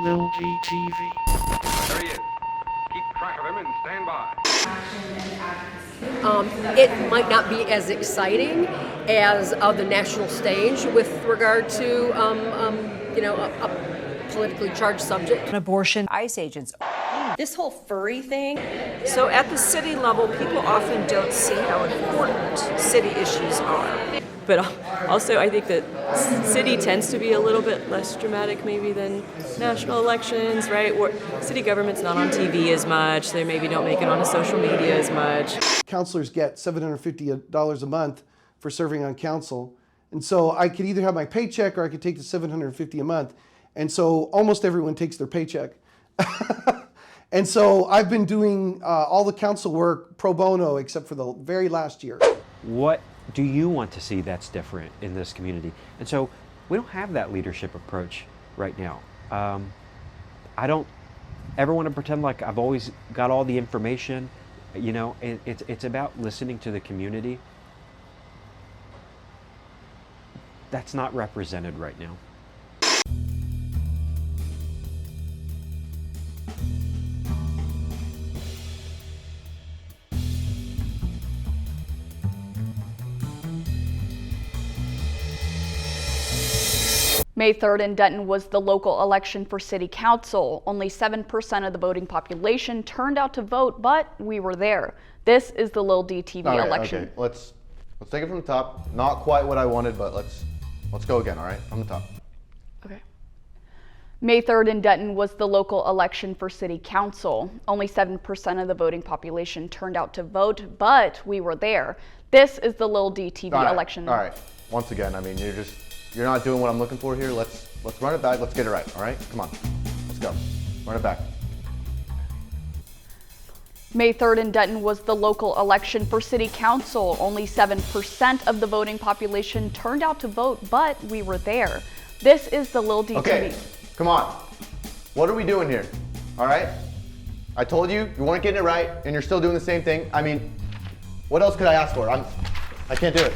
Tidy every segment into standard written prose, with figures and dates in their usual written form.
Lil D TV. There he is. Keep track of him and stand by. It might not be as exciting as the national stage with regard to, a politically charged subject. Abortion, ICE agents. This whole furry thing. So at the city level, people often don't see how important city issues are. But also, I think that city tends to be a little bit less dramatic maybe than national elections, right? City government's not on TV as much. They maybe don't make it onto social media as much. Counselors get $750 a month for serving on council. And so I could either have my paycheck or I could take the $750 a month. And so almost everyone takes their paycheck. And so I've been doing all the council work pro bono except for the very last year. What do you want to see that's different in this community? And so we don't have that leadership approach right now. I don't ever want to pretend like I've always got all the information. You know, it's about listening to the community. That's not represented right now. May 3rd in Denton was the local election for city council. Only 7% of the voting population turned out to vote, but we were there. This is the Lil D TV election. Okay, let's take it from the top. Not quite what I wanted, but let's go again, all right? From the top. Okay. May 3rd in Denton was the local election for city council. Only 7% of the voting population turned out to vote, but we were there. This is the Lil D TV election. All right. Once again, I mean, you're not doing what I'm looking for here. Let's run it back. Let's get it right. All right? Come on. Let's go. Run it back. May 3rd in Denton was the local election for city council. Only 7% of the voting population turned out to vote, but we were there. This is the Lil D TV. Okay. Come on. What are we doing here? All right? I told you weren't getting it right, and you're still doing the same thing. I mean, what else could I ask for? I can't do it.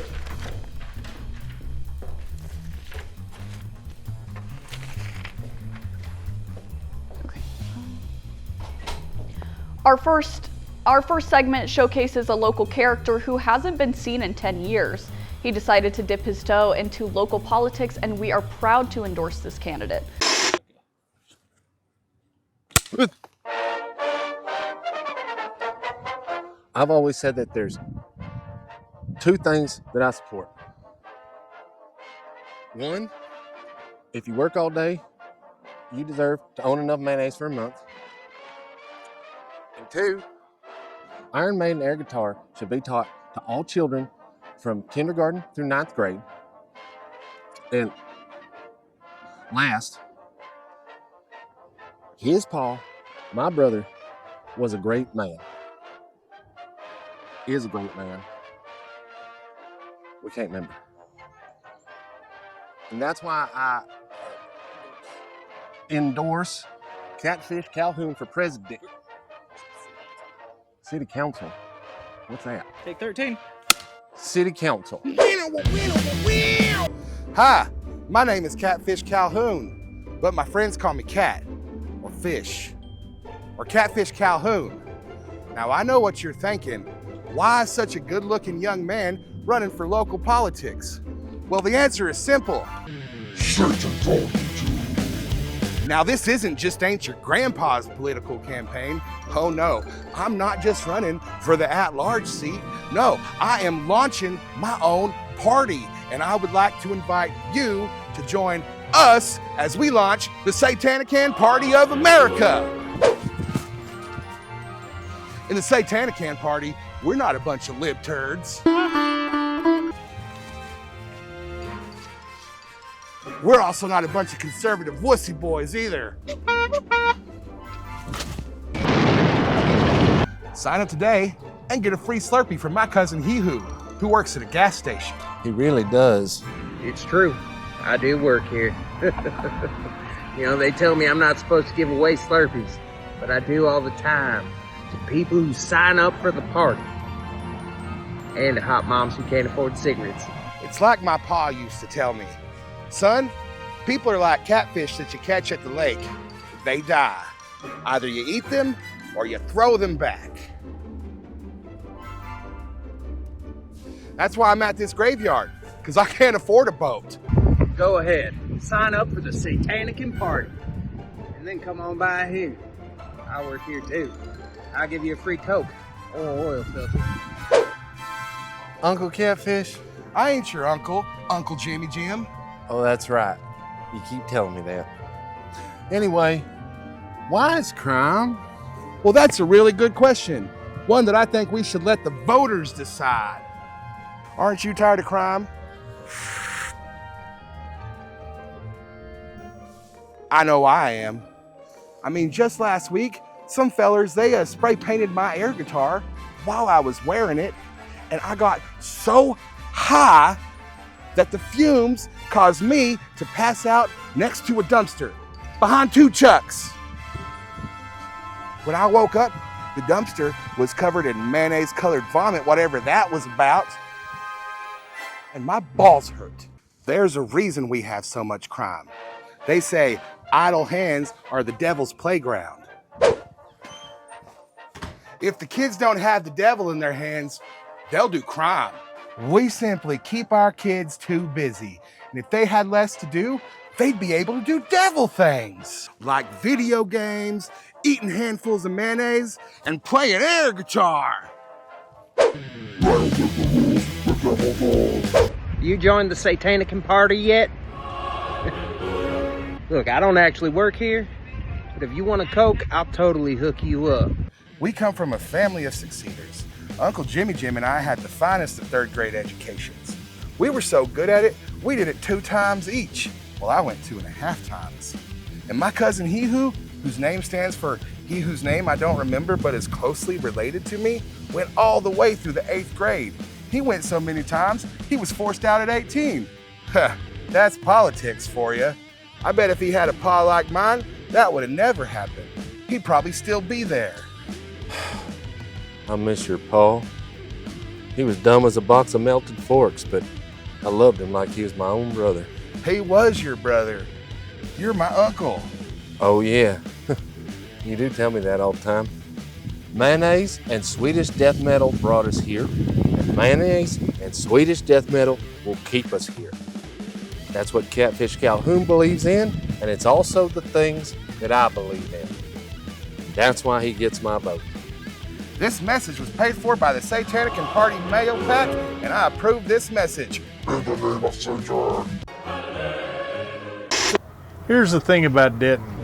Our first segment showcases a local character who hasn't been seen in 10 years. He decided to dip his toe into local politics, and we are proud to endorse this candidate. I've always said that there's two things that I support. One, if you work all day, you deserve to own enough mayonnaise for a month. And two, Iron Maiden air guitar should be taught to all children from kindergarten through 9th grade. And last, his pa, my brother, was a great man. Is a great man. We can't remember. And that's why I endorse Catfish Calhoun for president. City Council. What's that? Take 13. City Council. Hi, my name is Catfish Calhoun, but my friends call me Cat, or Fish, or Catfish Calhoun. Now I know what you're thinking. Why is such a good-looking young man running for local politics? Well, the answer is simple. Now this isn't just ain't your grandpa's political campaign. Oh no, I'm not just running for the at-large seat. No, I am launching my own party, and I would like to invite you to join us as we launch the Satanican Party of America. In the Satanican Party, we're not a bunch of lib turds. We're also not a bunch of conservative wussy boys either. Sign up today and get a free Slurpee from my cousin Hee-Hoo, who works at a gas station. He really does. It's true. I do work here. You know, they tell me I'm not supposed to give away Slurpees, but I do all the time to people who sign up for the party and to hot moms who can't afford cigarettes. It's like my pa used to tell me, son, people are like catfish that you catch at the lake. they die. Either you eat them or you throw them back. That's why I'm at this graveyard, because I can't afford a boat. Go ahead, sign up for the Satanic Party, and then come on by here. I work here too. I'll give you a free Coke or oil filter. Uncle Catfish? I ain't your uncle, Uncle Jimmy Jim. Oh, that's right. You keep telling me that. Anyway, why is crime? Well, that's a really good question. One that I think we should let the voters decide. Aren't you tired of crime? I know I am. I mean, just last week, some fellers, they spray painted my air guitar while I was wearing it, and I got so high that the fumes caused me to pass out next to a dumpster behind 2 trucks. When I woke up, the dumpster was covered in mayonnaise-colored vomit, whatever that was about, and my balls hurt. There's a reason we have so much crime. They say idle hands are the devil's playground. If the kids don't have the devil in their hands, they'll do crime. We simply keep our kids too busy. And if they had less to do, they'd be able to do devil things. Like video games, eating handfuls of mayonnaise, and playing air guitar. You joined the Satanic Party yet? Look, I don't actually work here, but if you want a Coke, I'll totally hook you up. We come from a family of succeeders. Uncle Jimmy Jim and I had the finest of 3rd grade educations. We were so good at it, we did it 2 times each. Well, I went 2.5 times. And my cousin He-Hoo, whose name stands for he whose name I don't remember but is closely related to me, went all the way through the 8th grade. He went so many times, he was forced out at 18. Huh, that's politics for you. I bet if he had a pa like mine, that would have never happened. He'd probably still be there. I miss your pa. He was dumb as a box of melted forks, but I loved him like he was my own brother. He was your brother. You're my uncle. Oh yeah, you do tell me that all the time. Mayonnaise and Swedish death metal brought us here, and mayonnaise and Swedish death metal will keep us here. That's what Catfish Calhoun believes in, and it's also the things that I believe in. That's why he gets my vote. This message was paid for by the Satanic Party Mayo Pack, and I approve this message. In the name of Satan. Here's the thing about Denton.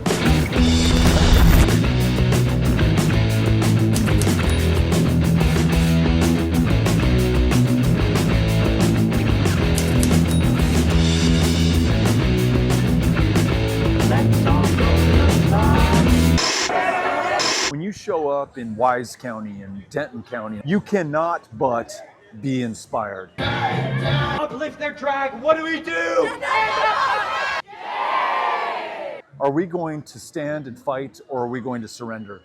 When you show up in Wise County and Denton County, you cannot but be inspired. Uplift their drag, what do we do? Are we going to stand and fight, or are we going to surrender?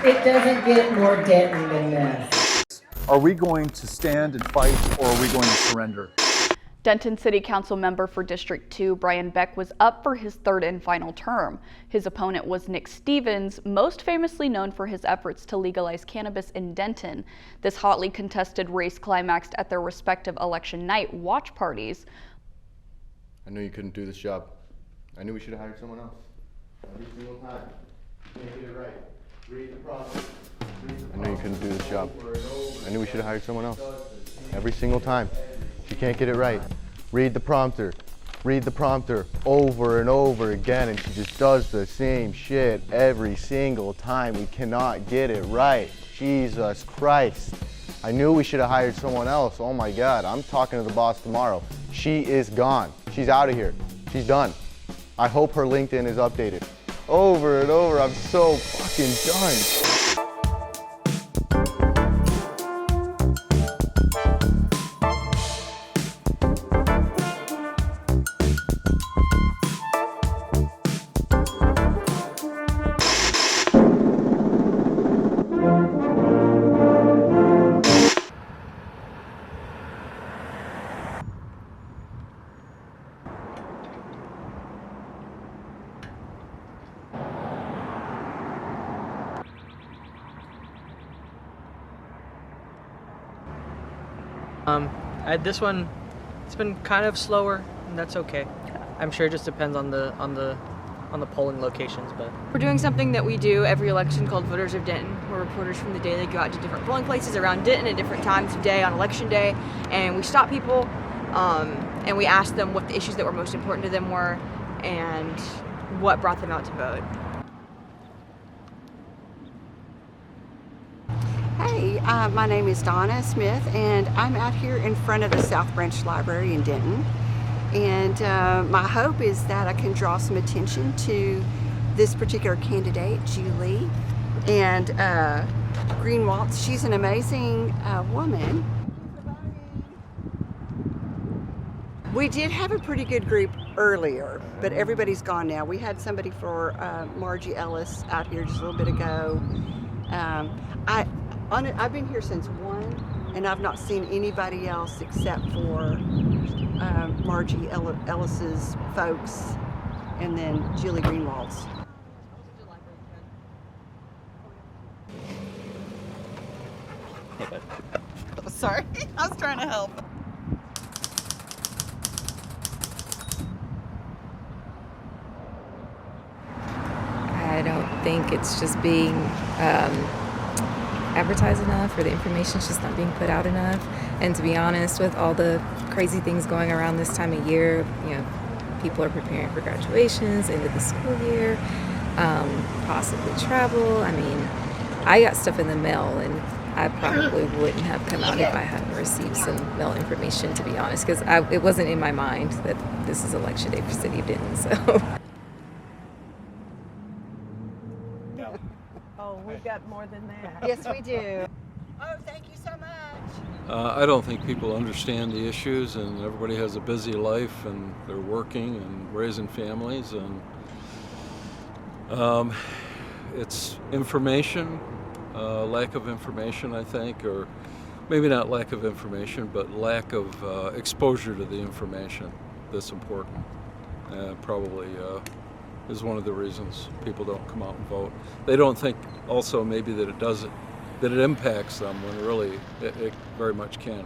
It doesn't get more Denton than this. Are we going to stand and fight, or are we going to surrender? Denton City Council member for District 2, Brian Beck, was up for his 3rd and final term. His opponent was Nick Stevens, most famously known for his efforts to legalize cannabis in Denton. This hotly contested race climaxed at their respective election night watch parties. I knew you couldn't do this job. I knew we should have hired someone else. Every single time. You can't get it right. Read the process. I knew you couldn't do this job. I knew we should have hired someone else. Every single time. She can't get it right. Read the prompter. Read the prompter over and over again, and she just does the same shit every single time. We cannot get it right. Jesus Christ. I knew we should have hired someone else. Oh my God, I'm talking to the boss tomorrow. She is gone. She's out of here. She's done. I hope her LinkedIn is updated. Over and over, I'm so fucking done. This one, it's been kind of slower, and that's okay. I'm sure it just depends on the polling locations, but we're doing something that we do every election called Voters of Denton, where reporters from the Daily go out to different polling places around Denton at different times of day on election day, and we stop people and we ask them what the issues that were most important to them were and what brought them out to vote. Hey, my name is Donna Smith, and I'm out here in front of the South Branch Library in Denton. And my hope is that I can draw some attention to this particular candidate, Julie, and Greenwaltz. She's an amazing woman. We did have a pretty good group earlier, but everybody's gone now. We had somebody for Margie Ellis out here just a little bit ago. I've been here since 1, and I've not seen anybody else except for Margie Ellis's folks, and then Julie Greenwald's. Sorry, I was trying to help. I don't think it's just being advertised enough, or the information's just not being put out enough. And to be honest, with all the crazy things going around this time of year, you know, people are preparing for graduations, end of the school year, possibly travel. I mean, I got stuff in the mail, and I probably wouldn't have come out if I hadn't received some mail information, to be honest, because it wasn't in my mind that this is election day for City of Denton, so. Oh, we've got more than that. Yes, we do. Oh, thank you so much. I don't think people understand the issues, and everybody has a busy life, and they're working and raising families, and it's information, lack of information, I think, or maybe not lack of information, but lack of exposure to the information that's important. Probably is one of the reasons people don't come out and vote. They don't think also maybe that it impacts them, when really it very much can.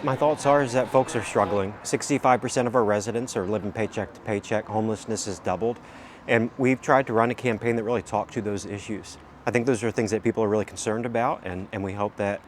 My thoughts are is that folks are struggling. 65% of our residents are living paycheck to paycheck. Homelessness has doubled. And we've tried to run a campaign that really talked to those issues. I think those are things that people are really concerned about, and we hope that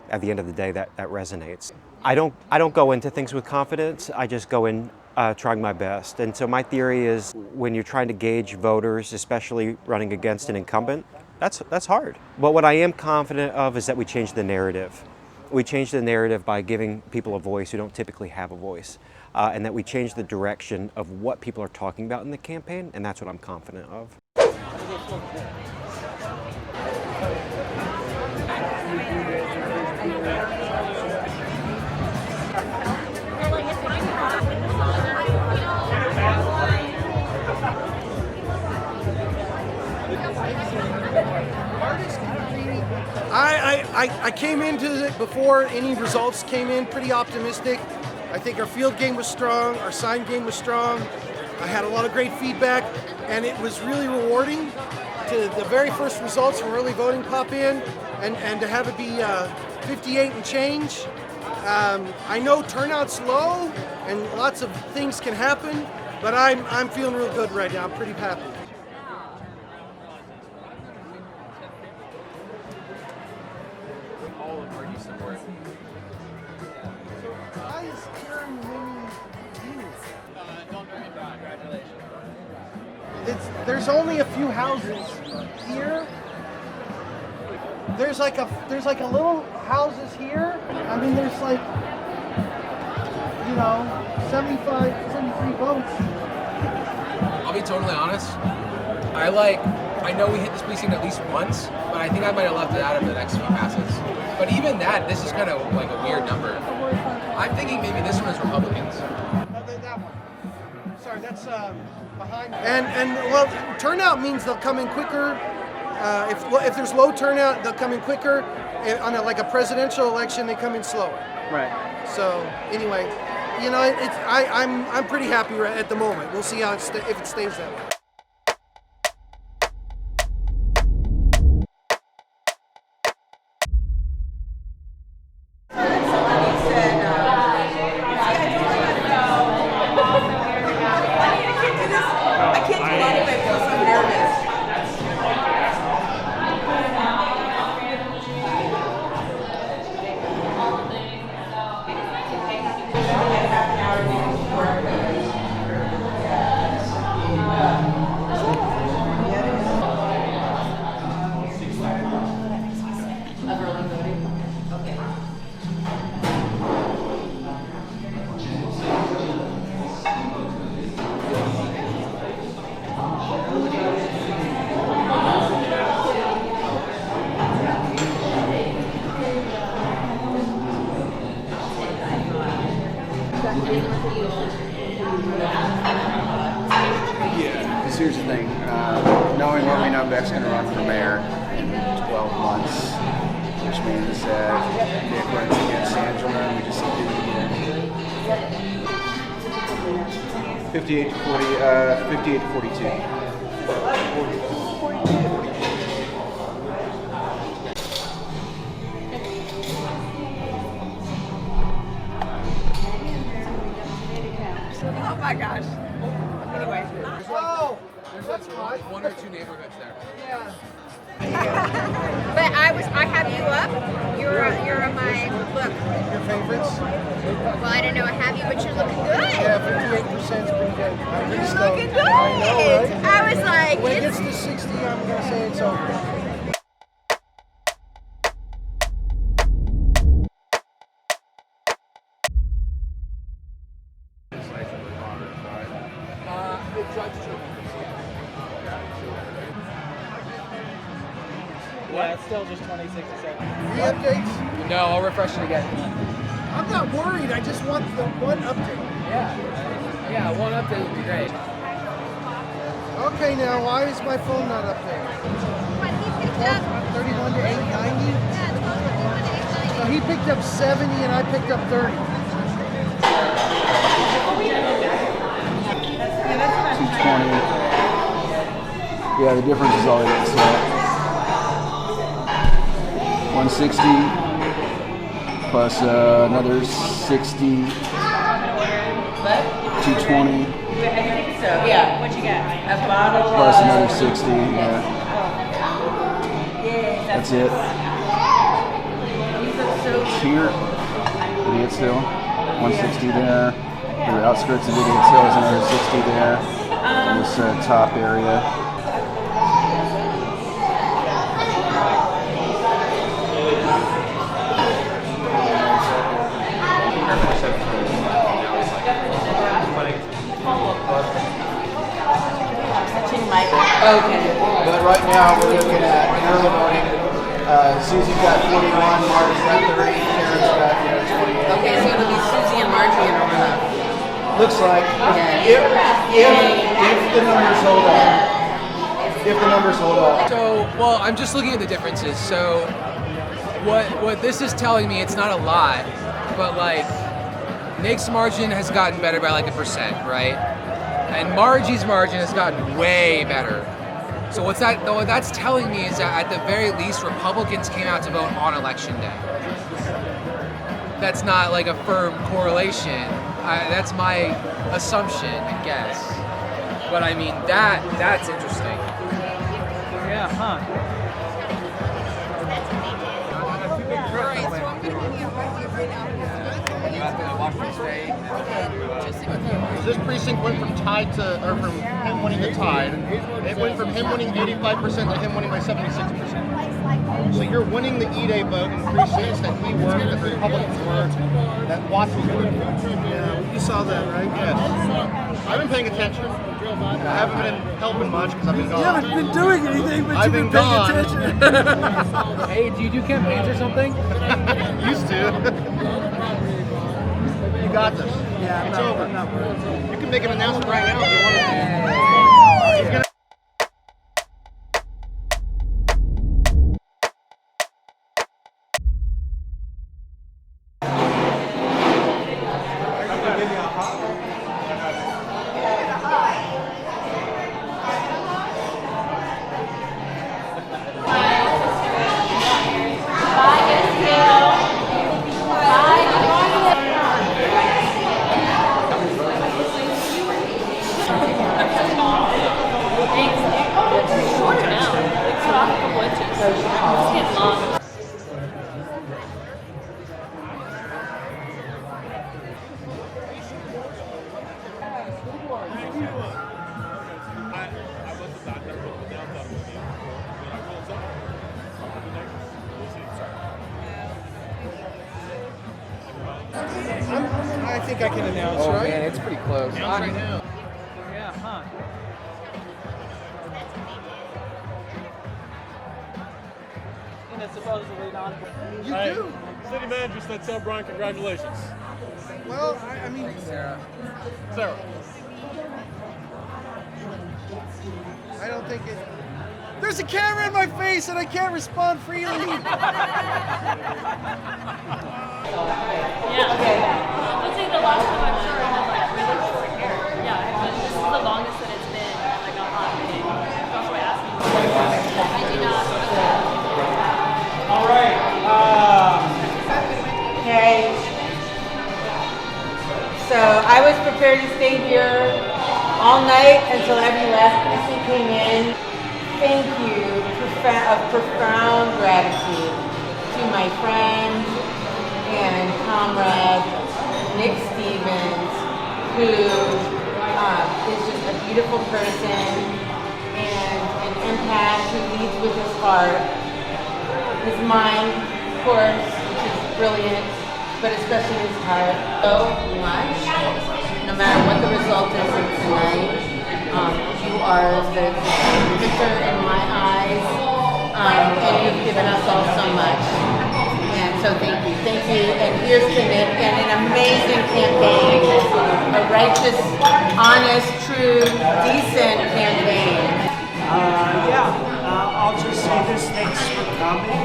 at the end of the day that resonates. I don't go into things with confidence. I just go in trying my best. And so my theory is when you're trying to gauge voters, especially running against an incumbent, that's hard. But what I am confident of is that we change the narrative. We change the narrative by giving people a voice who don't typically have a voice, and that we change the direction of what people are talking about in the campaign, and that's what I'm confident of. I came into it before any results came in pretty optimistic. I think our field game was strong, our sign game was strong. I had a lot of great feedback, and it was really rewarding to the very first results from early voting pop in, and to have it be 58 and change. I know turnout's low and lots of things can happen, but I'm feeling real good right now. I'm pretty happy. There's only a few houses here. There's like a little houses here. I mean, there's like, 73 votes. I'll be totally honest. I know we hit this precinct at least once, but I think I might have left it out of the next few passes. But even that, this is kind of like a weird number. I'm thinking maybe this one is Republicans. That one. Sorry, that's And well, turnout means they'll come in quicker. If there's low turnout, they'll come in quicker. On like a presidential election, they come in slower. Right. So anyway, you know, I'm pretty happy at the moment. We'll see how if it stays that way. Yeah, because here's the thing. Knowing what we know Beck's going to run for mayor in 12 months, which means that Nick runs against Angela, and we just do it. 58 to 40, 58 to 42. Oh my gosh. Anyway. Oh, that's right. One or two neighborhoods there. Yeah. But I have you up. You're on my look. Your favorites? Well, I don't know I have you, but you're looking good. Yeah, 58% is pretty good. You're looking good. I know, right? I was like, when it gets to 60, I'm gonna say it's over. Yeah, it's still just 26 to 7. Any updates? No, I'll refresh it again. I'm not worried. I just want the one update. Yeah, one update would be great. Okay, now why is my phone not updated? 31 to 890? So he picked up 70 and I picked up 30. 220. Yeah, the difference is all it is. So 160 plus another 60. 220. Yeah, what you got? A bottle Plus another 60. Yeah. That's it. Here, idiot still. 160 there. The outskirts of idiot still is another 60 there. In this top area. Okay. But right now we're looking at early voting. Suzi's got 41, Marty's got 30, Karen's got 28. Okay, so it'll be Suzi and Margie in a runoff. Looks like if the numbers hold up. If the numbers hold up. So, well, I'm just looking at the differences. So, what this is telling me, it's not a lot, but like Nick's margin has gotten better by like 1%, right? And Margie's margin has gotten way better. So what that's telling me is that at the very least, Republicans came out to vote on election day. That's not like a firm correlation. That's my assumption, I guess. But I mean, that's interesting. Yeah, huh? This precinct went from tied to, or from him winning to tied. It went from him winning 85% to him winning by 76%. So you're winning the E-Day vote in precincts that he worked, that the Republicans worked, that Watts was working. Yeah, you saw that, right? Yes. I've been paying attention. I haven't been helping much because I've been gone. You haven't been doing anything, but I've you've been been paying gone. attention. Hey, do you do campaigns or something? Used to. You got this. Yeah, it's I'm over. not worried. You can make an announcement right now if you want to. social call. I think I can announce, right? Oh man, it's pretty close. Announce right now. Yeah, huh? And it's supposedly non. You do? City manager said tell Brian congratulations. Well, I mean, Sarah. I don't think it. There's a camera in my face and I can't respond freely. Yeah, okay. Let's say the last time I'm sure I had like really short hair. Yeah, this is the longest that it's been like a hot minute. That's why I asked you. I do not. All right. Okay. So I was prepared to stay here all night until every last person came in. Thank you of profound gratitude to my friend and comrade Nick Stevens, who is just a beautiful person and an empath who leads with his heart, his mind, of course, which is brilliant, but especially his heart. So much, no matter what the result is of tonight. You are the victor in my eyes, and you've given us all so much. And so thank you. And here's to Nick and an amazing campaign, a righteous, honest, true, decent campaign. I'll just say this, thanks for coming.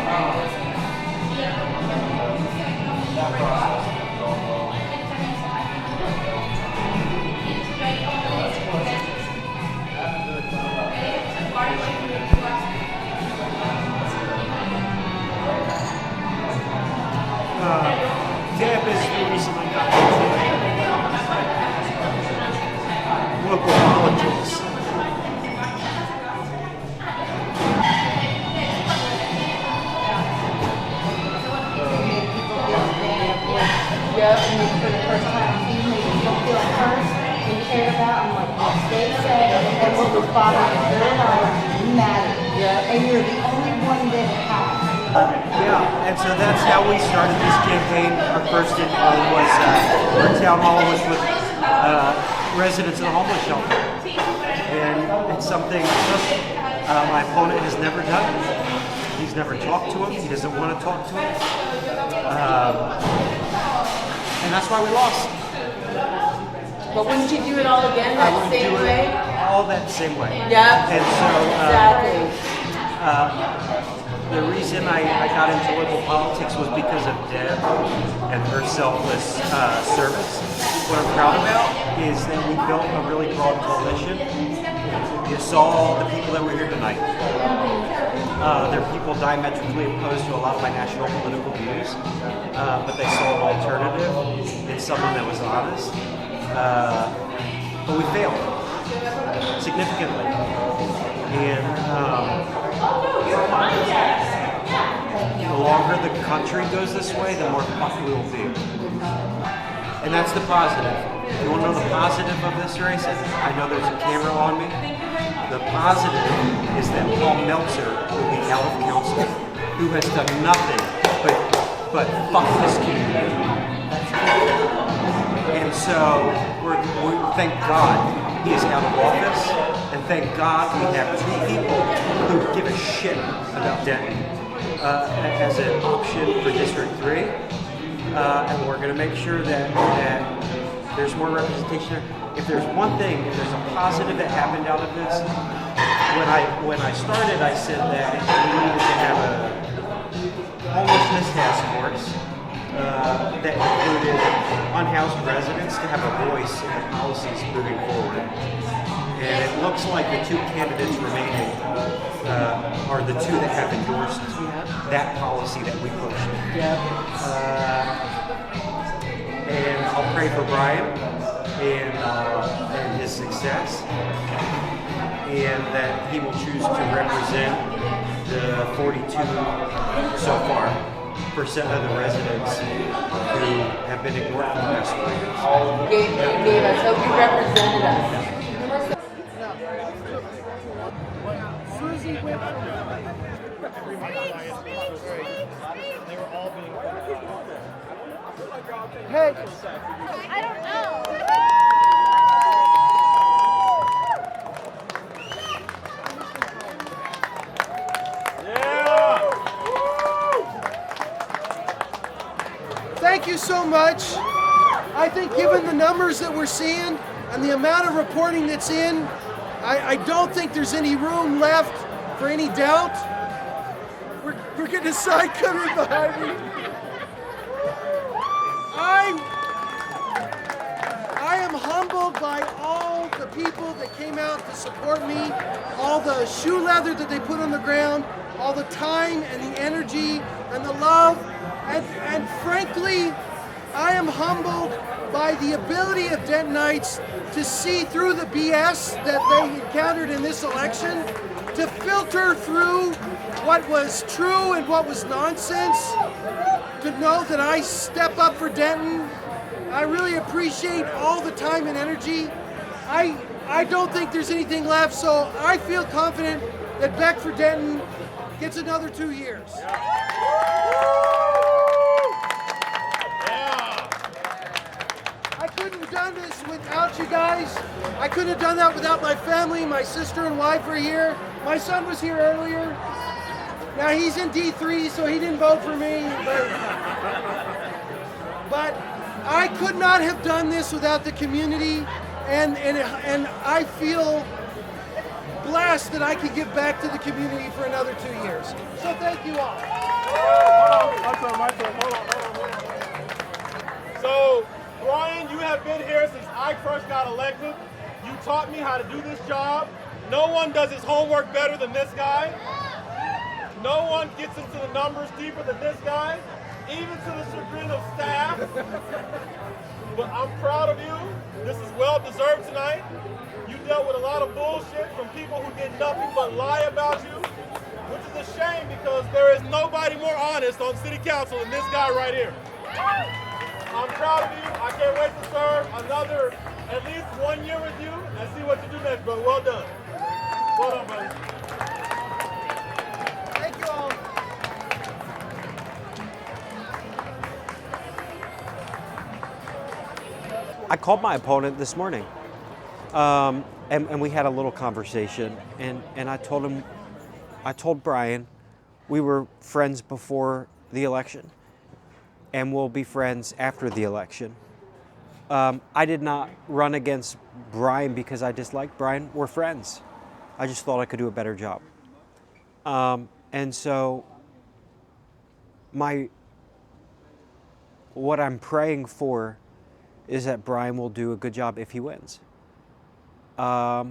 Deb is the reason I got into local politics. Yeah, and for the first time, you don't feel hurt and cared about, and like stay safe, and what was bothering your life matters. Yeah. And you're the only one that has. And so that's how we started this campaign. Our first was our town hall was with residents of the homeless shelter, and it's something my opponent has never done. He's never talked to him. He doesn't want to talk to him, and that's why we lost. But wouldn't you do it all again that same way? All that same way. Yeah. And so exactly. The reason I got into local politics was because of Deb and her selfless service. What I'm proud about is that we built a really broad coalition. You saw the people that were here tonight. They're people diametrically opposed to a lot of my national political views, but they saw an alternative in someone that was honest. But we failed significantly. And the longer the country goes this way, the more fucked we will be. And that's the positive. You want to know the positive of this race? I know there's a camera on me. The positive is that Paul Meltzer will be out of council, who has done nothing but fuck this community. And so we thank God he is out of office, and thank God we have two people who give a shit about Denton as an option for District 3, and we're going to make sure that there's more representation. If there's one thing, if there's a positive that happened out of this, when I started, I said that we needed to have a homelessness task force that included unhoused residents to have a voice in the policies moving forward. And it looks like the two candidates remaining are the two that have endorsed that policy that we pushed. And I'll pray for Brian and his success. and that he will choose to represent the 42 so far percent of the residents who have been ignored for the past 4 years. You gave us hope. You represented us. Suzi Rumohr. Hey. I don't know. Thank you so much. I think given the numbers that we're seeing and the amount of reporting that's in, I don't think there's any room left for any doubt. We're getting a side cutter behind me. I am humbled by all the people that came out to support me, all the shoe leather that they put on the ground, all the time and the energy and the love. And frankly, I am humbled by the ability of Dentonites to see through the BS that they encountered in this election, to filter through what was true and what was nonsense, to know that I step up for Denton. I really appreciate all the time and energy. I don't think there's anything left, so I feel confident that Beck for Denton gets another 2 years. I couldn't have done this without you guys. I couldn't have done that without my family. My sister and wife are here. My son was here earlier. Now he's in D3, so he didn't vote for me. But I could not have done this without the community, and I feel blessed that I could give back to the community for another 2 years. So thank you all. My turn. Hold on. So, Brian, you have been here since I first got elected. You taught me how to do this job. No one does his homework better than this guy. No one gets into the numbers deeper than this guy, even to the chagrin of staff. But I'm proud of you. This is well deserved tonight. You dealt with a lot of bullshit from people who did nothing but lie about you, which is a shame because there is nobody more honest on city council than this guy right here. I'm proud of you. I can't wait to serve another at least 1 year with you and see what you do next, brother. Well done. Well done, buddy. Thank you all. I called my opponent this morning, and we had a little conversation, and I told Brian we were friends before the election, and we'll be friends after the election. I did not run against Brian because I disliked Brian. We're friends. I just thought I could do a better job. And so what I'm praying for is that Brian will do a good job if he wins. I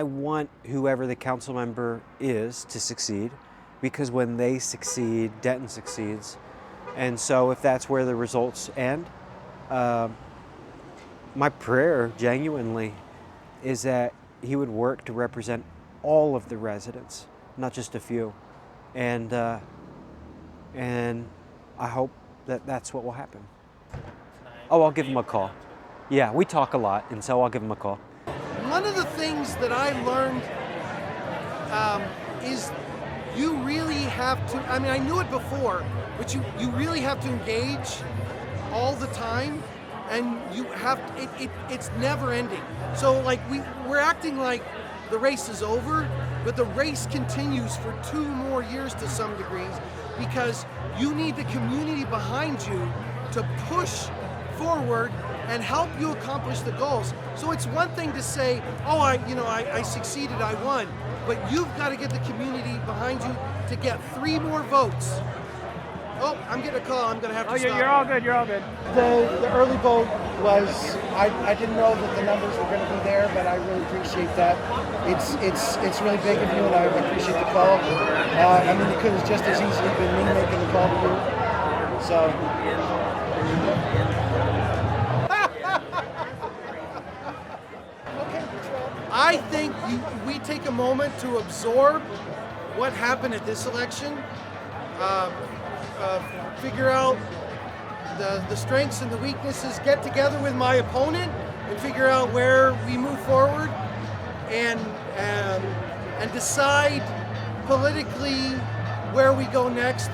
want whoever the council member is to succeed, because when they succeed, Denton succeeds. And so if that's where the results end, my prayer genuinely is that he would work to represent all of the residents, not just a few. And I hope that that's what will happen. Oh, I'll give him a call. Yeah, we talk a lot, and so I'll give him a call. One of the things that I learned is you really have to, I mean, I knew it before, but you really have to engage all the time, and you have, it's never ending. So like we're acting like the race is over, but the race continues for 2 more years to some degrees, because you need the community behind you to push forward and help you accomplish the goals. So it's one thing to say, oh, I succeeded, I won, but you've got to get the community behind you to get 3 more votes. Oh, I'm getting a call. I'm going to have to stop. You're all good. You're all good. The early vote was, I didn't know that the numbers were going to be there, but I really appreciate that. It's really big of you, and I appreciate the call. I mean, it could have just as easily been me making the call to you. So. I think we take a moment to absorb what happened at this election, figure out the strengths and the weaknesses, get together with my opponent and figure out where we move forward, and decide politically where we go next.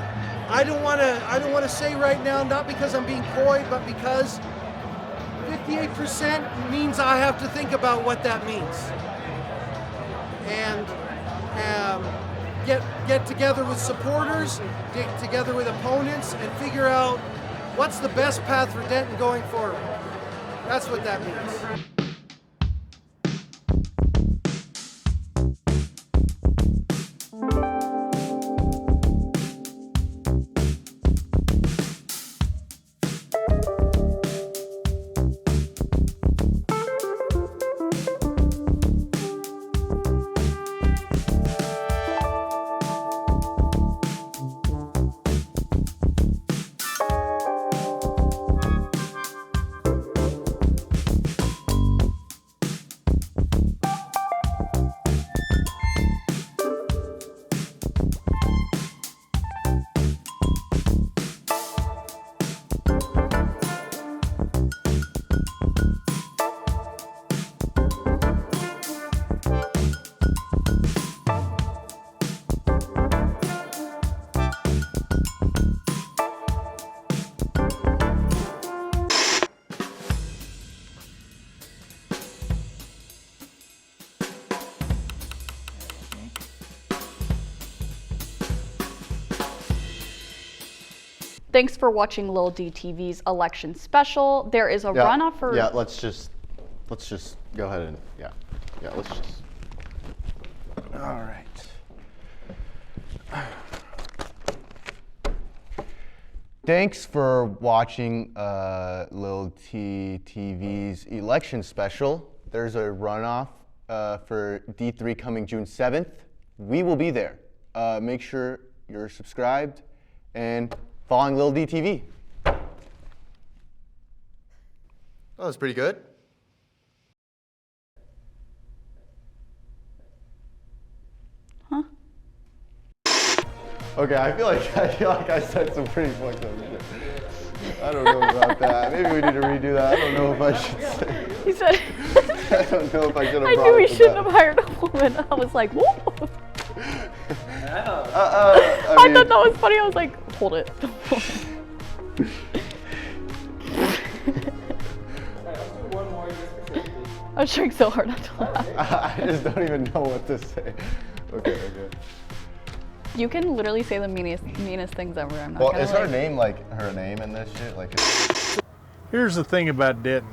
I don't want to say right now, not because I'm being coy, but because 58% means I have to think about what that means, and get together with supporters, get together with opponents, and figure out what's the best path for Denton going forward. That's what that means. Thanks for watching Lil D TV's election special. There is a runoff for... Yeah, let's just go ahead and, let's just. All right. Thanks for watching Lil D TV's election special. There's a runoff for D3 coming June 7th. We will be there. Make sure you're subscribed and following Lil D TV. Oh, that's pretty good. Huh? Okay, I feel like I said some pretty fucked up shit. I don't know about that. Maybe we need to redo that. I don't know if I should say. He said... I don't know if I should have I knew we shouldn't have hired a woman. I was like, whoa. I thought that was funny. I was like, hold it. I was trying so hard not to laugh. I just don't even know what to say. Okay. You can literally say the meanest things ever. I'm not Well, gonna is her name like her name in this shit? Like. Here's the thing about Denton.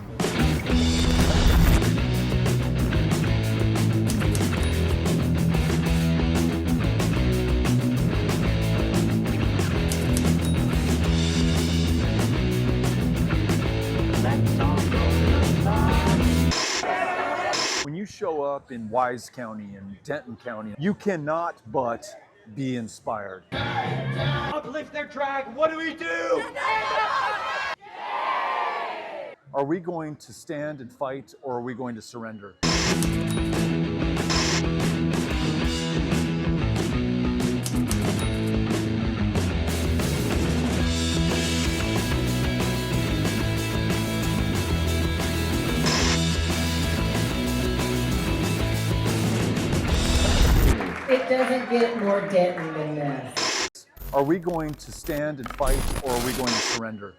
When you show up in Wise County and Denton County, you cannot but be inspired. Uplift their drag. What do we do? Are we going to stand and fight, or are we going to surrender? It doesn't get more Denton than this. Are we going to stand and fight, or are we going to surrender?